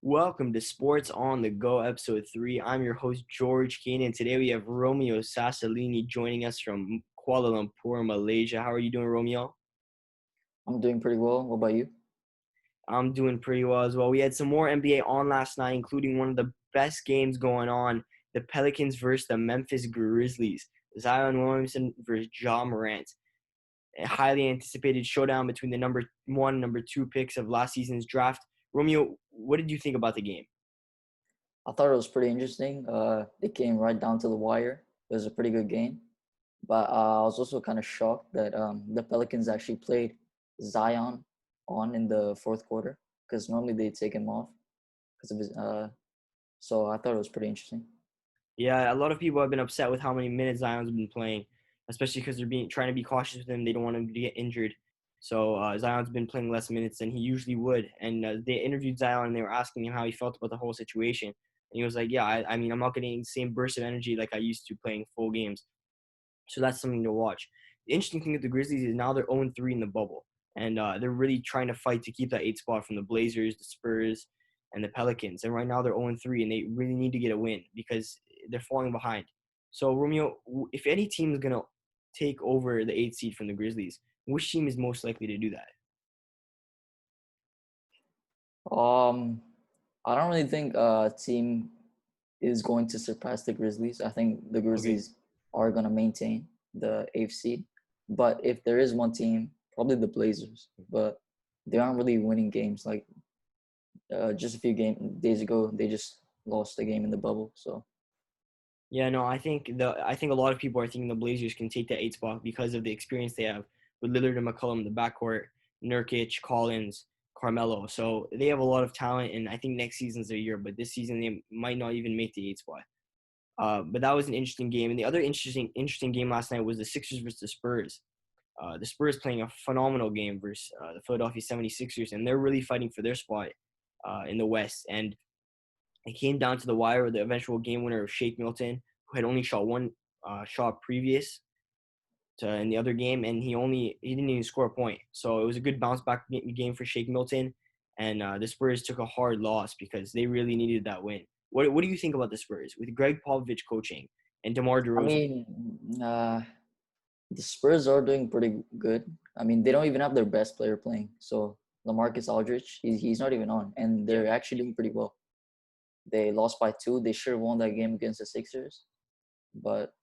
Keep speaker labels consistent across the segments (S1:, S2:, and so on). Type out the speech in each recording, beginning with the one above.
S1: Welcome to Sports on the Go, episode 3. I'm your host, George Kane, and today we have Romeo Sassolini joining us from Kuala Lumpur, Malaysia. How are you doing, Romeo?
S2: I'm doing pretty well. What about you?
S1: I'm doing pretty well as well. We had some more NBA on last night, including one of the best games going on, the Pelicans versus the Memphis Grizzlies. Zion Williamson versus Ja Morant. A highly anticipated showdown between the number 1 and number 2 picks of last season's draft. Romeo, what did you think about the game?
S2: I thought it was pretty interesting. It came right down to the wire. It was a pretty good game. But I was also kind of shocked that the Pelicans actually played Zion on in the fourth quarter because normally they take him off because of his. So I thought it was pretty interesting.
S1: Yeah, a lot of people have been upset with how many minutes Zion's been playing, especially because they're trying to be cautious with him. They don't want him to get injured. So Zion's been playing less minutes than he usually would. And they interviewed Zion and they were asking him how he felt about the whole situation. And he was like, "Yeah, I mean, I'm not getting the same burst of energy like I used to playing full games." So that's something to watch. The interesting thing with the Grizzlies is now they're 0-3 in the bubble, and they're really trying to fight to keep that 8 spot from the Blazers, the Spurs, and the Pelicans. And right now they're 0-3, and they really need to get a win because they're falling behind. So Romeo, if any team is gonna take over the 8 seed from the Grizzlies, which team is most likely to do that?
S2: Um, I don't really think a team is going to surpass the Grizzlies. I think the
S1: Okay.
S2: Grizzlies are going to maintain the eighth seed. But if there is one team, probably the Blazers. But they aren't really winning games. Like just a few days ago, they just lost the game in the bubble. So
S1: Yeah, no, I think a lot of people are thinking the Blazers can take that 8 spot because of the experience they have with Lillard and McCollum in the backcourt, Nurkic, Collins, Carmelo. So they have a lot of talent, and I think next season's their year. But this season they might not even make the 8 spot. But that was an interesting game, and the other interesting game last night was the Sixers versus the Spurs. The Spurs playing a phenomenal game versus the Philadelphia 76ers, and they're really fighting for their spot in the West. And it came down to the wire with the eventual game winner of Shake Milton, who had only shot one shot previous to in the other game, and he didn't even score a point. So it was a good bounce back game for Shake Milton, and the Spurs took a hard loss because they really needed that win. What do you think about the Spurs with Greg Popovich coaching and DeMar
S2: I
S1: DeRozan?
S2: mean, the Spurs are doing pretty good. I mean, they don't even have their best player playing. So LaMarcus Aldridge, he's not even on, and
S1: Yeah,
S2: they're actually doing pretty well. They lost by 2. They should have won that game against the Sixers, but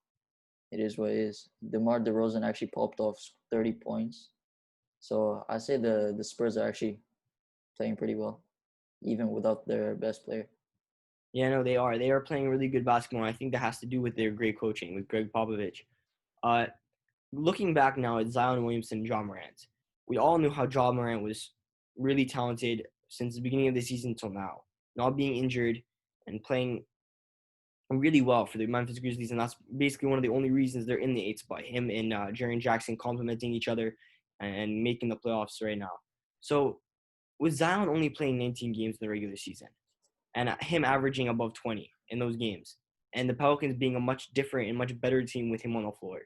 S2: it is what it is. DeMar DeRozan actually popped off 30 points. So I say the Spurs are actually playing pretty well, even without their best player.
S1: yeah, no, they are. They are playing really good basketball. And I think that has to do with their great coaching with Greg Popovich. Uh, Looking back now at Zion Williamson and John Morant, we all knew how John Morant was really talented since the beginning of the season till now, not being injured and playing really well for the Memphis Grizzlies, and that's basically one of the only reasons they're in the 8 spot. Him and Jaren Jackson complementing each other and making the playoffs right now. So with Zion only playing 19 games in the regular season and him averaging above 20 in those games, and the Pelicans being a much different and much better team with him on the floor,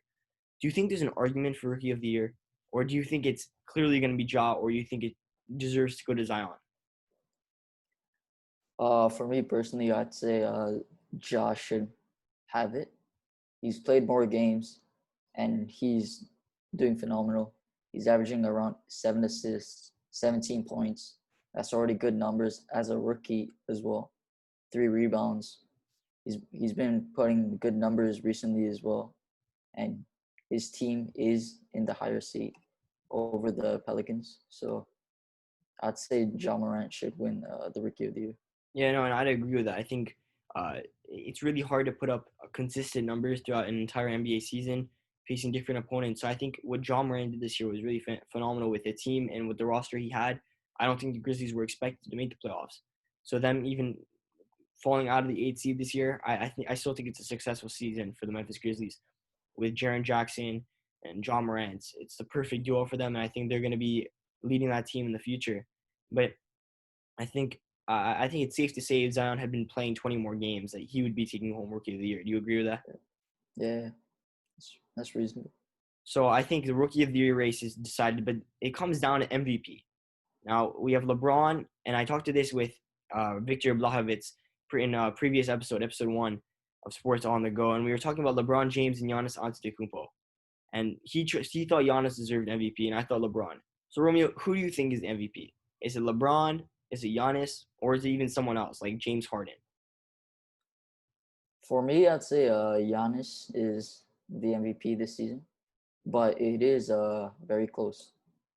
S1: do you think there's an argument for Rookie of the Year, or do you think it's clearly going to be Ja, or you think it deserves to go to Zion?
S2: For me personally, I'd say Josh should have it. He's played more games, and he's doing phenomenal. He's averaging around 7 assists, 17 points. That's already good numbers as a rookie as well. 3 rebounds. He's been putting good numbers recently as well, and his team is in the higher seat over the Pelicans. So I'd say Ja Morant should win the Rookie of the Year.
S1: Yeah, no, and I'd agree with that. I think it's really hard to put up consistent numbers throughout an entire NBA season facing different opponents. So I think what John Moran did this year was really phenomenal with the team and with the roster he had. I don't think the Grizzlies were expected to make the playoffs. So them even falling out of the 8 seed this year, I still think it's a successful season for the Memphis Grizzlies with Jaren Jackson and John Morant. It's the perfect duo for them, and I think they're going to be leading that team in the future. But I think I think it's safe to say if Zion had been playing 20 more games, that he would be taking home Rookie of the Year. Do you agree with that?
S2: Yeah, that's reasonable.
S1: So I think the Rookie of the Year race is decided, but it comes down to MVP. Now we have LeBron, and I talked to this with Victor Blahovitz in a previous episode 1 of Sports on the Go, and we were talking about LeBron James and Giannis Antetokounmpo, and he thought Giannis deserved MVP, and I thought LeBron. So Romeo, who do you think is the MVP? Is it LeBron? Is it Giannis? Or is it even someone else like James Harden?
S2: For me, I'd say Giannis is the MVP this season, but it is very close.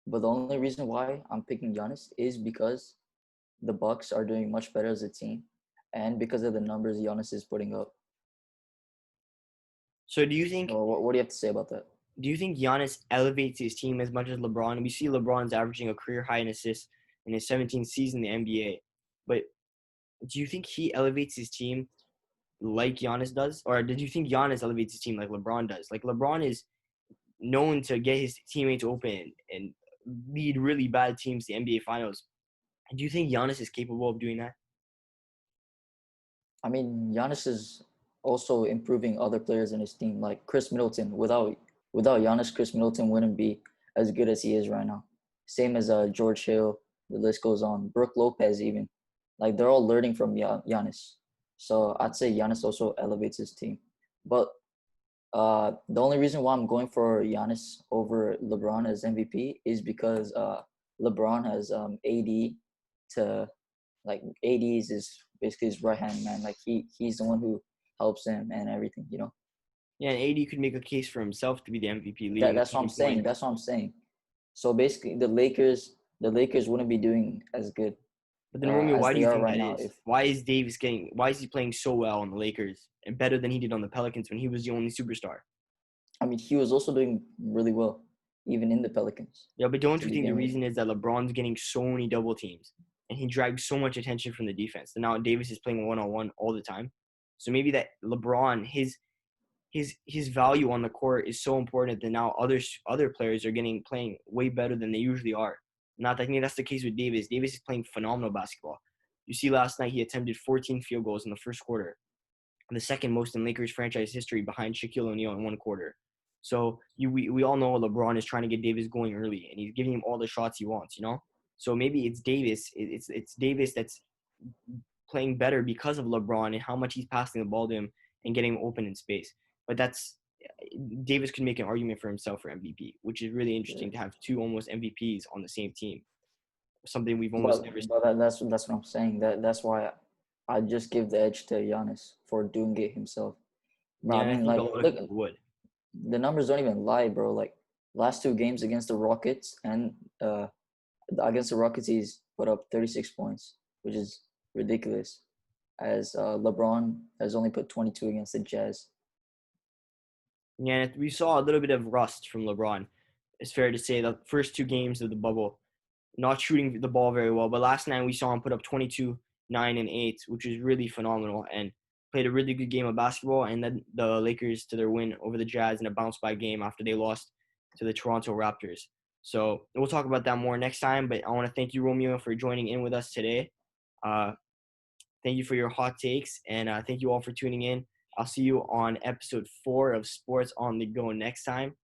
S2: But the only reason why I'm picking Giannis is because the Bucks are doing much better as a team, and because of the numbers Giannis is putting up.
S1: So do you think
S2: What do you have to say about that?
S1: Giannis elevates his team as much as LeBron? We see LeBron's averaging a career high in assists in his 17th season in the NBA, but do you think he elevates his team like Giannis does, or did you think Giannis elevates his team like LeBron does? Like LeBron is known to get his teammates open and lead really bad teams to the NBA Finals. Do you think Giannis is capable of doing that?
S2: I mean, Giannis is also improving other players in his team, like Chris Middleton. Without Giannis, Chris Middleton wouldn't be as good as he is right now. Same as George Hill. The list goes on. Brooke Lopez, even. Like they're all learning from Giannis. So I'd say Giannis also elevates his team. But the only reason why I'm going for Giannis over LeBron as MVP is because LeBron has AD to like AD is basically his right hand man. Like he's the one who helps him and everything. You know.
S1: Yeah, and AD could make a case for himself to be the MVP, leading
S2: That's
S1: the
S2: what I'm
S1: team
S2: saying.
S1: points.
S2: That's what I'm saying. So basically, the Lakers wouldn't be doing as good
S1: But then Romeo,
S2: as
S1: why do
S2: they
S1: you
S2: are
S1: think
S2: right
S1: that
S2: now.
S1: is?
S2: If
S1: Why is he playing so well on the Lakers and better than he did on the Pelicans when he was the only superstar?
S2: I mean, he was also doing really well, even in the Pelicans
S1: Yeah, but don't
S2: to
S1: you think the
S2: begin with.
S1: reason is that LeBron's getting so many double teams and he drags so much attention from the defense? And now Davis is playing 1-on-1 all the time. So maybe that LeBron, his value on the court is so important that now other players are playing way better than they usually are. Not that I think that's the case with Davis. Davis is playing phenomenal basketball. You see, last night he attempted 14 field goals in the first quarter, the second most in Lakers franchise history behind Shaquille O'Neal in one quarter. So we all know LeBron is trying to get Davis going early, and he's giving him all the shots he wants. So maybe it's Davis. It's Davis that's playing better because of LeBron and how much he's passing the ball to him and getting him open in space. But Davis could make an argument for himself for MVP, which is really
S2: Yeah.
S1: interesting to have two almost MVPs on the same team. Something we've almost
S2: But
S1: never seen.
S2: but that's what I'm saying. That's why I just give the edge to Giannis for doing it himself. Bro,
S1: Yeah,
S2: I
S1: and I
S2: mean,
S1: think a
S2: like,
S1: lot of
S2: look,
S1: people would.
S2: the numbers don't even lie, bro. Like, last two games against the Rockets and against the Rockets, he's put up 36 points, which is ridiculous. As LeBron has only put 22 against the Jazz.
S1: Yeah, we saw a little bit of rust from LeBron. It's fair to say the first two games of the bubble, not shooting the ball very well. But last night we saw him put up 22, 9, and 8, which was really phenomenal, and played a really good game of basketball. And then the Lakers to their win over the Jazz in a bounce back game after they lost to the Toronto Raptors. So we'll talk about that more next time. But I want to thank you, Romeo, for joining in with us today. Uh, Thank you for your hot takes, and thank you all for tuning in. I'll see you on episode 4 of Sports on the Go next time.